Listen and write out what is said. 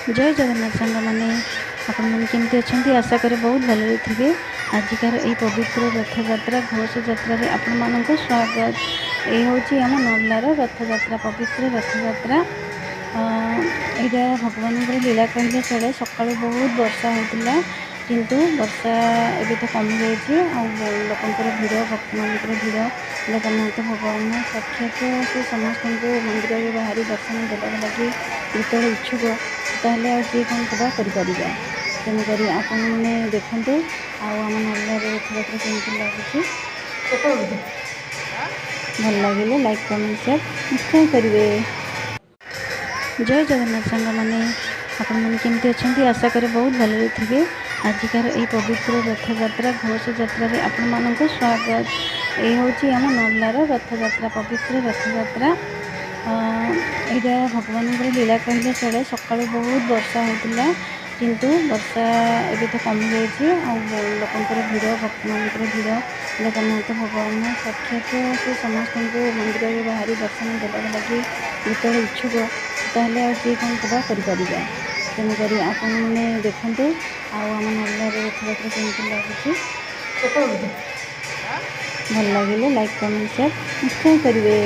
जय जगन्नाथ सांग मैंने आपमती अच्छा आशा करें बहुत भले थे। आजिकार यही पवित्र रथ यात्रा घोष यात्रा आपण मानक स्वागत। ये हूँ आम नर्लार रथ यात्रा पवित्र रथ यात्रा। यहाँ भगवान लीला कहले चले। सका बहुत वर्षा होता किंतु वर्षा एवं तो कमी जाइए। लोकंर भिड़ भक्त मान भिड़ जगन्नाथ भगवान साक्षात से समस्त मंदिर में बाहरी दर्शन देवा लगी जो इच्छुक ताहले सी कौन कदा करा। तेणुक आपण मैंने देखु आम नर्लार रथयात्रा केमती लगुच भल लगे लाइक कमेंट शेयर निश्चय करेंगे। जय जगन्नाथ सांग मैंने आपमती अच्छा आशा करें बहुत भले थे। आजिकार यही पवित्र रथ यात्रा घोष यात्रा आपण मानक स्वागत। ये हूँ आम नर्लार रथ यात्रा पवित्र रथ यात्रा। यहाँ भगवान लीला कहले चले। सका बहुत वर्षा होता किंतु वर्षा एवं तो कमी जाइए। लोकंर भिड़ भक्त मान भिड़ जगन्नाथ भगवान साक्षात से समस्त मंदिर में बाहरी दर्शन देवा लगी जो इच्छुक ताहले सी कौन कदा करा। तेणुक आपण मैंने देखु आम नर्लार रथयात्रा केमती लगुच भल लगे लाइक कमेंट शेयर निश्चय करेंगे।